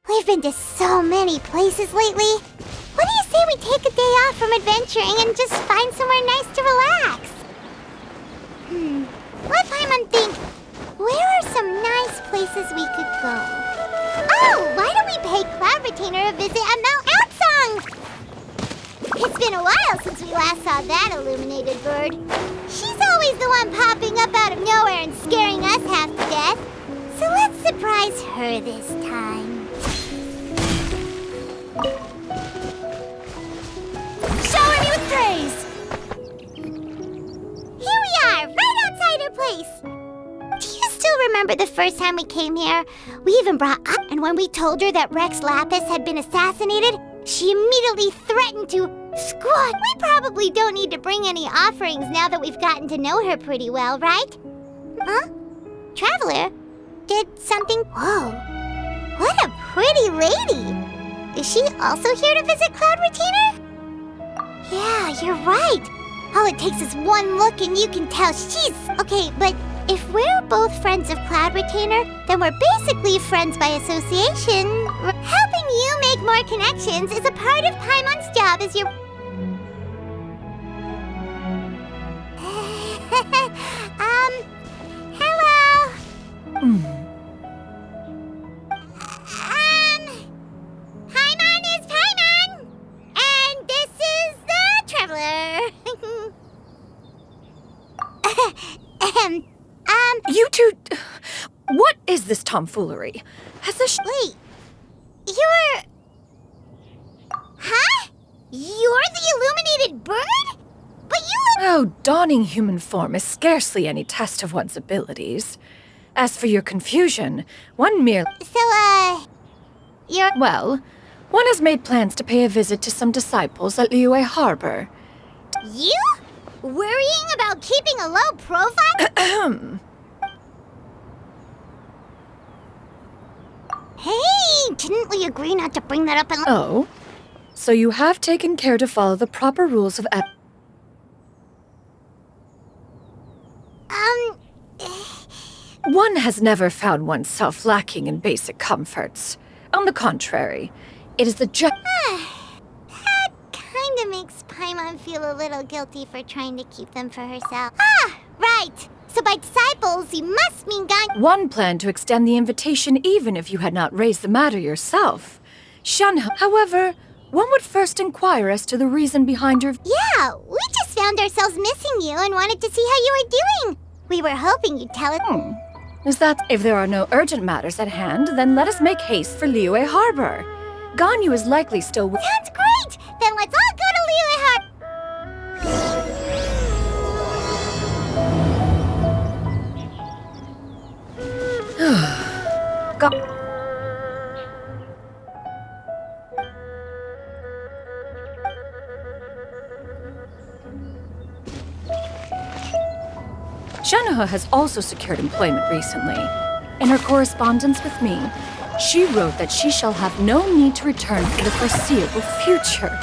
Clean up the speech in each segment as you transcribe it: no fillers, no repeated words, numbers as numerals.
We've been to so many places lately. What do you say we take a day off from adventuring and just find somewhere nice to relax? Let Paimon think. Where are some nice places we could go? Oh, why don't we pay Cloud Retainer a visit at Mount Aozang? It's been a while since we last saw that illuminated bird. She's always the one popping up out of nowhere and scaring us half to death. So let's surprise her this time. Shower me with praise! Here we are, right outside her place. Do you still remember the first time we came here? We even brought up, and when we told her that Rex Lapis had been assassinated, she immediately threatened to squat. We probably don't need to bring any offerings now that we've gotten to know her pretty well, right? Huh? Traveler? Did something... Whoa. What a pretty lady. Is she also here to visit Cloud Retainer? Yeah, you're right. All it takes is one look and you can tell she's... Okay, but if we're both friends of Cloud Retainer, then we're basically friends by association. Helping you make more connections is a part of Paimon's job as your... hello? Paimon is Paimon! And this is the Traveler. You two... What is this tomfoolery? Has this... Wait. You're... Huh? You're the illuminated bird? But you look... Oh, donning human form is scarcely any test of one's abilities. As for your confusion, one mere... So, you're... Well, one has made plans to pay a visit to some disciples at Liyue Harbor. You? Worrying about keeping a low profile? Hey, didn't we agree not to bring that up in... Oh? So you have taken care to follow the proper rules of One has never found oneself lacking in basic comforts. On the contrary, it is the That kinda makes Paimon feel a little guilty for trying to keep them for herself. Ah, right! So by disciples, you must mean Ganyu. One planned to extend the invitation even if you had not raised the matter yourself. Shenhe, however, one would first inquire as to the reason behind your... Yeah, we just found ourselves missing you and wanted to see how you were doing. We were hoping you'd tell us... Is that if there are no urgent matters at hand, then let us make haste for Liyue Harbor. Ganyu is likely still... Sounds great! Then let's all go to Liyue Harbor. Shenhe has also secured employment recently. In her correspondence with me, she wrote that she shall have no need to return for the foreseeable future.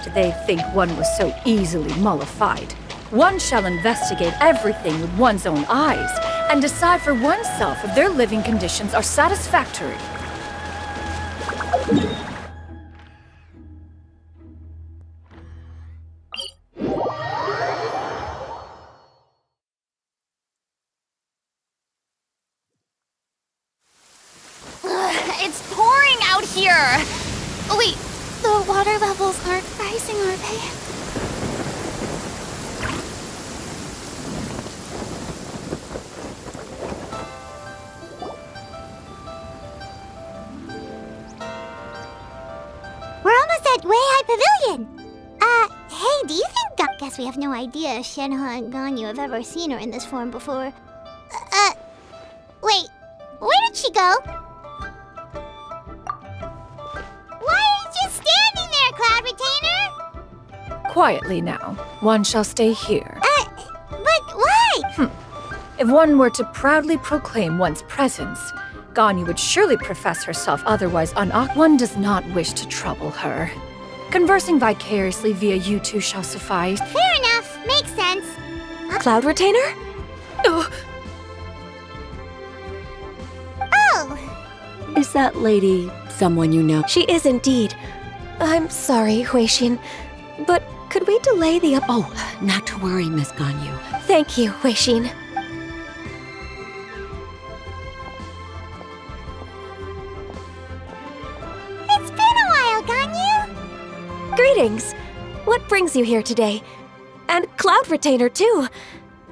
Did they think one was so easily mollified? One shall investigate everything with one's own eyes and decide for oneself if their living conditions are satisfactory. It's pouring out here! Oh, wait, the water levels aren't rising, are they? We're almost at Weihai Pavilion. Hey, do you think... I guess we have no idea if Shenhe and Ganyu have ever seen her in this form before. Wait, where did she go? Why are you just standing there, Cloud Retainer? Quietly now. One shall stay here. But why? If one were to proudly proclaim one's presence, Ganyu would surely profess herself otherwise unoccupied. One does not wish to trouble her. Conversing vicariously via you two shall suffice. Fair enough. Makes sense. Cloud Retainer? Oh, Oh, Is that lady someone you know? She is indeed. I'm sorry, Huixin, but could we delay the Oh, not to worry, Miss Ganyu. Thank you, Huixin. it's been a while, Ganyu. Greetings. What brings you here today? And Cloud Retainer, too.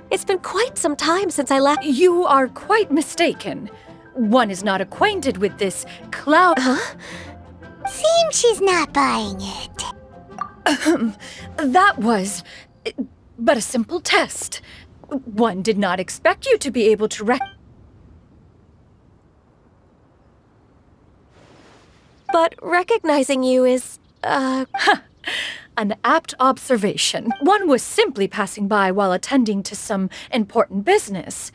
It's been quite some time since I left. you are quite mistaken. One is not acquainted with this cloud. Seems she's not buying it. That was but a simple test. One did not expect you to be able to But recognizing you is, An apt observation. One was simply passing by while attending to some important business.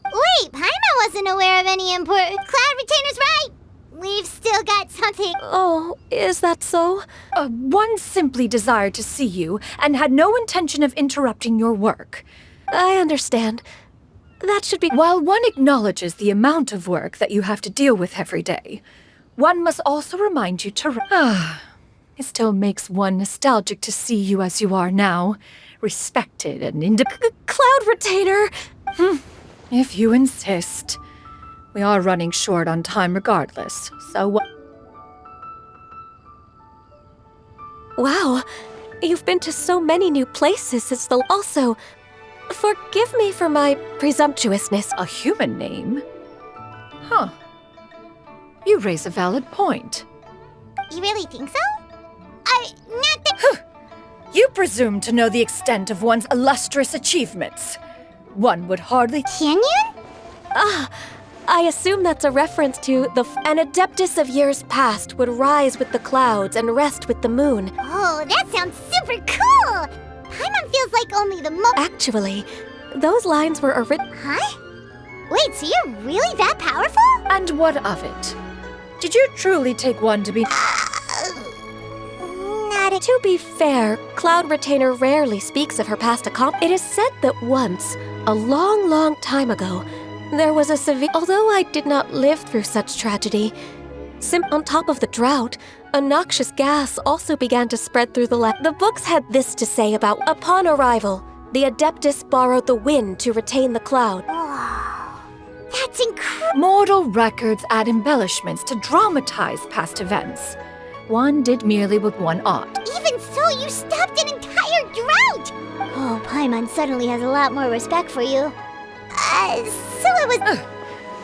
Wait, Paimon wasn't aware of any important. Cloud Retainer's right. We've still got something. Oh, is that so? One simply desired to see you and had no intention of interrupting your work. I understand. That should be. While one acknowledges the amount of work that you have to deal with every day, one must also remind you to it still makes one nostalgic to see you as you are now, respected and independent. Cloud Retainer! If you insist. We are running short on time regardless, so Wow, you've been to so many new places since the. Also, forgive me for my presumptuousness. a human name? Huh. You raise a valid point. You really think so? Not that. You presume to know the extent of one's illustrious achievements. One would hardly. Xianyun? I assume that's a reference to an adeptus of years past would rise with the clouds and rest with the moon. Oh, that sounds super cool! Paimon feels like only the Actually, those lines were Huh? Wait, so you're really that powerful? And what of it? Did you truly take one to be. Not a. To be fair, Cloud Retainer rarely speaks of her past accomplishments. It is said that once, a long, long time ago, there was a severe. Although I did not live through such tragedy, on top of the drought, a noxious gas also began to spread through the land. The books had this to say about upon arrival, the Adeptus borrowed the wind to retain the cloud. That's incredible. Mortal records add embellishments to dramatize past events. One did merely with one ought. Even so, you stopped an entire drought! Oh, Paimon suddenly has a lot more respect for you. So it was.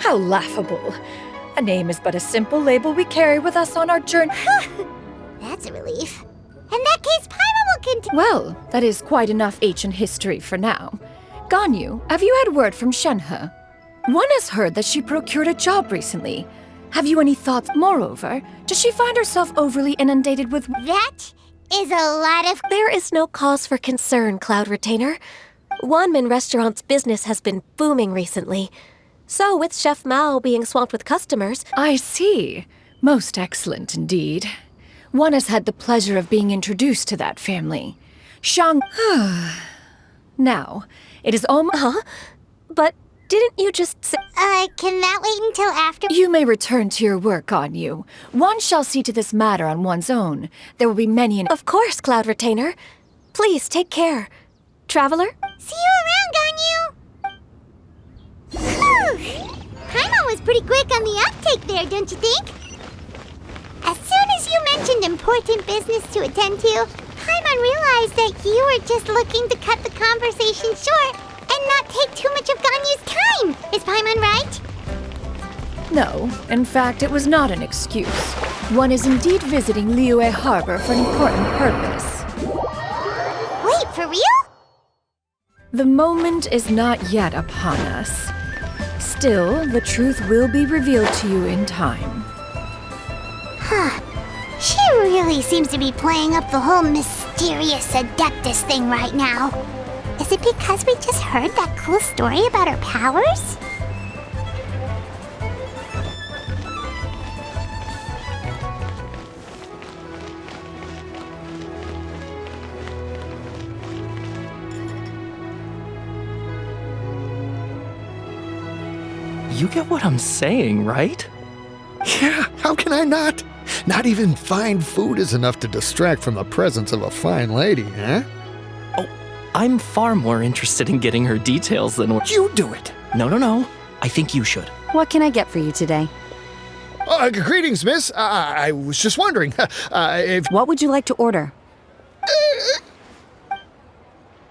How laughable. A name is but a simple label we carry with us on our journey. That's a relief. In that case, Paimon will continue. Well, that is quite enough ancient history for now. Ganyu, have you had word from Shenhe? One has heard that she procured a job recently. Have you any thoughts? Moreover, does she find herself overly inundated with. That is a lot of. There is no cause for concern, Cloud Retainer. Wanmin Restaurant's business has been booming recently. So, with Chef Mao being swamped with customers. I see. Most excellent indeed. One has had the pleasure of being introduced to that family. Shang. Now, it is almost. But didn't you just say. Can that wait until after? You may return to your work, Ganyu. One shall see to this matter on one's own. There will be many Of course, Cloud Retainer. Please take care. Traveler? See you around, Ganyu! Paimon was pretty quick on the uptake there, don't you think? As soon as you mentioned important business to attend to, Paimon realized that you were just looking to cut the conversation short and not take too much of Ganyu's time. Is Paimon right? No, in fact, it was not an excuse. One is indeed visiting Liyue Harbor for an important purpose. Wait, for real? The moment is not yet upon us. Still, the truth will be revealed to you in time. Huh. She really seems to be playing up the whole mysterious Adeptus thing right now. Is it because we just heard that cool story about her powers? You get what I'm saying, right? Yeah, how can I not? Not even fine food is enough to distract from the presence of a fine lady, huh? Oh, I'm far more interested in getting her details than what... You do it! No. I think you should. What can I get for you today? Greetings, miss. I was just wondering if... What would you like to order?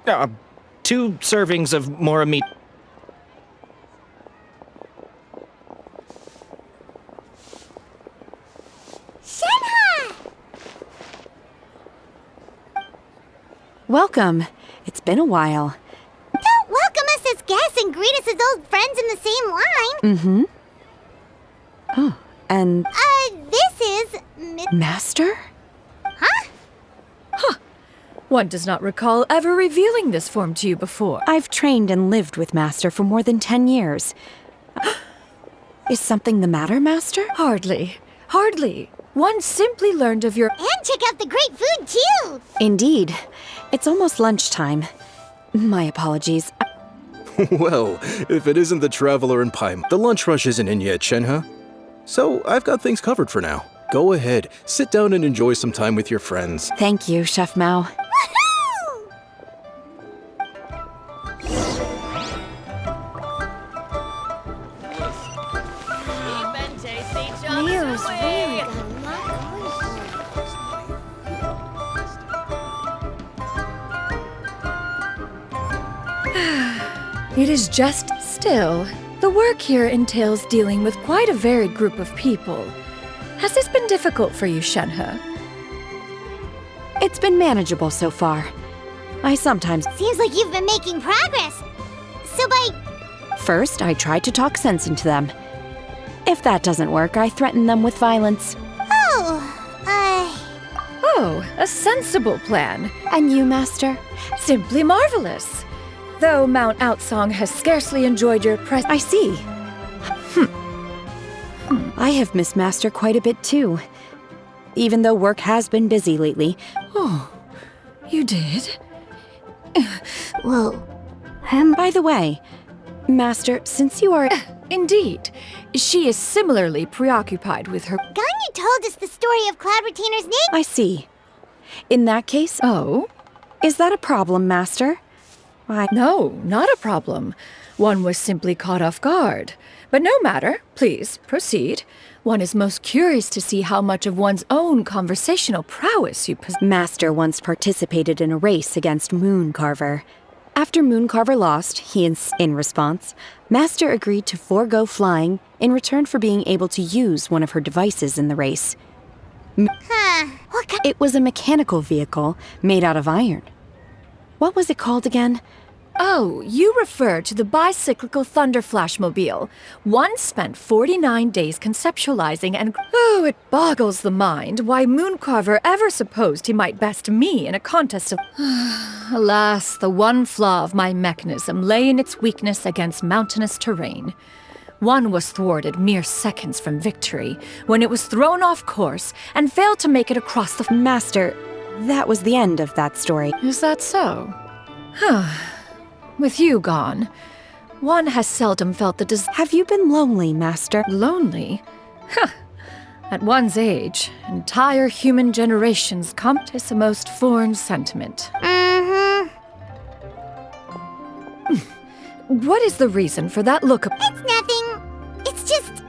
2 servings of more meat. Shenhe! Welcome. It's been a while. Don't welcome us as guests and greet us as old friends in the same line. Mm-hmm. Oh, and... This is... Master? Huh? One does not recall ever revealing this form to you before. I've trained and lived with Master for more than 10 years. Is something the matter, Master? Hardly. One simply learned of your... And check out the great food, too! Indeed. It's almost lunchtime. My apologies. Well, if it isn't the traveler in Paimon, the lunch rush isn't in yet, Shenhe. So I've got things covered for now. Go ahead, sit down and enjoy some time with your friends. Thank you, Chef Mao. Woohoo! Leo's really got a lot going for It is just still. The work here entails dealing with quite a varied group of people. Has this been difficult for you, Shenhe? It's been manageable so far. I sometimes... Seems like you've been making progress. So by... First, I try to talk sense into them. If that doesn't work, I threaten them with violence. Oh, a sensible plan. And you, Master? Simply marvelous. Though Mount Aozang has scarcely enjoyed your presence. I see. I have missed Master quite a bit too. Even though work has been busy lately. Oh, you did? Whoa. By the way, Master, since you are... Indeed. She is similarly preoccupied with her... Ganyu told us the story of Cloud Retainer's name. I see. In that case... Oh? Is that a problem, Master? No, not a problem. One was simply caught off guard. But no matter. Please, proceed. One is most curious to see how much of one's own conversational prowess you possess. Master once participated in a race against Mooncarver. After Mooncarver lost, in response, Master agreed to forego flying in return for being able to use one of her devices in the race. It was a mechanical vehicle made out of iron. What was it called again? Oh, you refer to the bicyclical Thunder Flashmobile. One spent 49 days conceptualizing and... Oh, it boggles the mind why Mooncarver ever supposed he might best me in a contest of... Alas, the one flaw of my mechanism lay in its weakness against mountainous terrain. One was thwarted mere seconds from victory, when it was thrown off course and failed to make it across the... Master, that was the end of that story. Is that so? With you gone, one has seldom felt the Have you been lonely, Master? Lonely? At one's age, entire human generations is a most foreign sentiment. What is the reason for that look? It's nothing. It's just...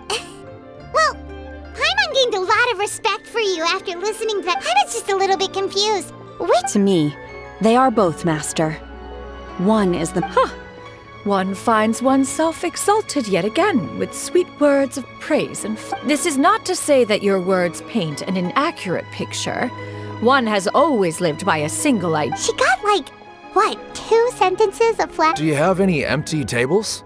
Well, Paimon gained a lot of respect for you after listening to that. I was just a little bit confused. To me, they are both, Master. One is the... One finds oneself exalted yet again with sweet words of praise and... This is not to say that your words paint an inaccurate picture. One has always lived by a single idea. She got like, what, 2 sentences of flat... Do you have any empty tables?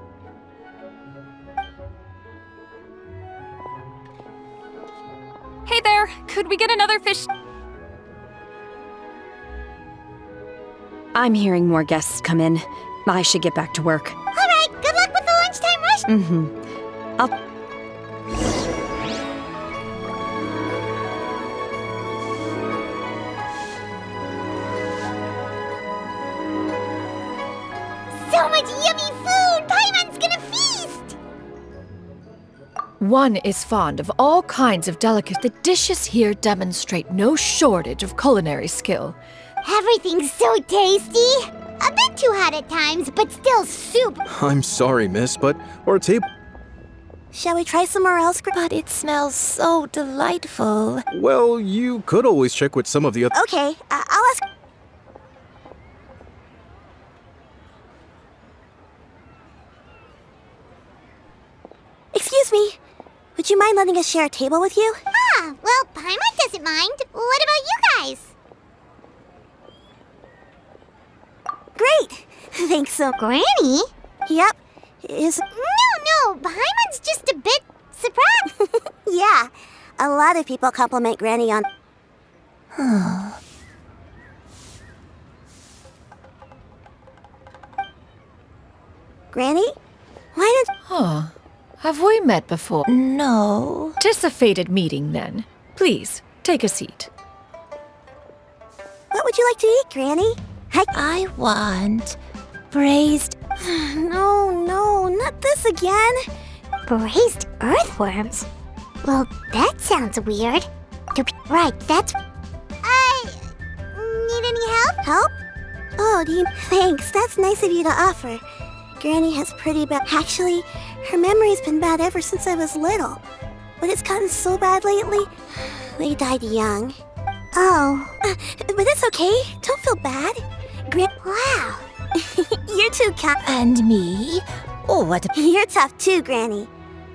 Hey there, could we get another fish? I'm hearing more guests come in. I should get back to work. All right, good luck with the lunchtime rush. So much yummy food! Paimon's gonna feast! One is fond of all kinds of delicacies. The dishes here demonstrate no shortage of culinary skill. Everything's so tasty. A bit too hot at times, but still soup. I'm sorry, miss, but our table... Shall we try somewhere else? But it smells so delightful. Well, you could always check with some of the other... Okay, I'll ask... Excuse me. Would you mind letting us share a table with you? Ah, well, Paimon doesn't mind. What about you guys? Great. Thanks so... Granny? Yep. Is... No, Paimon's just a bit surprised. Yeah. A lot of people compliment Granny on... Granny? Why did... Huh. Have we met before? No. Anticipated meeting, then. Please, take a seat. What would you like to eat, Granny? I want braised... No, not this again. Braised earthworms? Well, that sounds weird. Right, that's... Need any help? Help? Oh, do you... Thanks, that's nice of you to offer. Granny has pretty bad... Actually, her memory's been bad ever since I was little. But it's gotten so bad lately. They died young. Oh. But it's okay. Don't feel bad. Wow. You're too kind. And me? Oh, what a... You're tough too, Granny.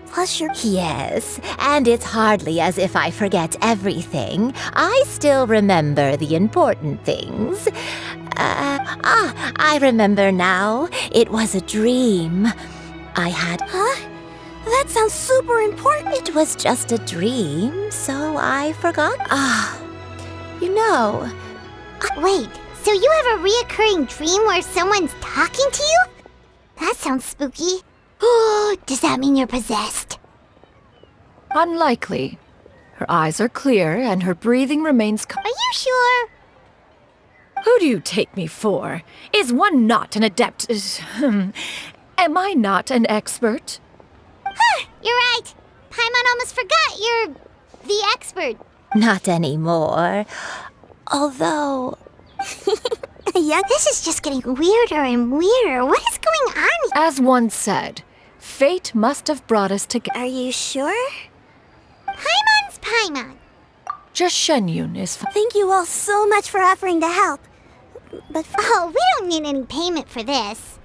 Plus you're... Yes, and it's hardly as if I forget everything. I still remember the important things. I remember now. It was a dream. I had... Huh? That sounds super important. It was just a dream, so I forgot. You know... Wait, so you have a reoccurring dream where someone's talking to you? That sounds spooky. Oh, does that mean you're possessed? Unlikely. Her eyes are clear and her breathing remains Are you sure? Who do you take me for? Is one not an adept? Am I not an expert? You're right. Paimon almost forgot you're the expert. Not anymore. Although... Yeah, this is just getting weirder and weirder. What is going on here? As one said, fate must have brought us together. Are you sure? Paimon's Paimon. Just Xianyun is Thank you all so much for offering to help. But... Oh, we don't need any payment for this.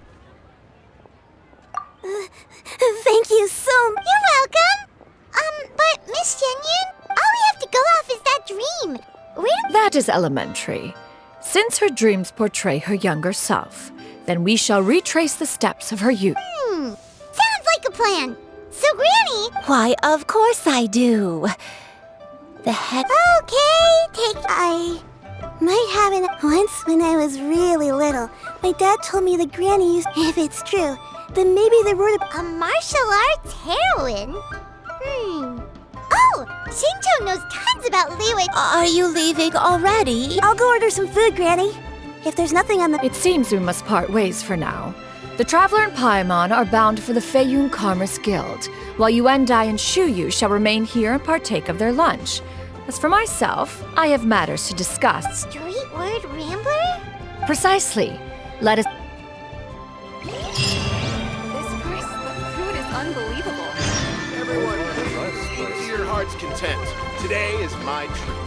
Thank you so... You're welcome. But Miss Xianyun, all we have to go off is that dream. That is elementary. Since her dreams portray her younger self, then we shall retrace the steps of her youth. Sounds like a plan. So, Granny... Why, of course I do. The heck... Okay, I might have it once when I was really little. My dad told me that Granny used... If it's true, then maybe the word... A martial arts heroine? Oh, Shinjo knows tons about Liyue. Are you leaving already? I'll go order some food, Granny. If there's nothing on the... It seems we must part ways for now. The Traveler and Paimon are bound for the Feiyun Commerce Guild, while Yuendai and Shuyu shall remain here and partake of their lunch. As for myself, I have matters to discuss. Street word rambler? Precisely. Let us... The food is unbelievable. Everyone, eat to your heart's content. Today is my treat.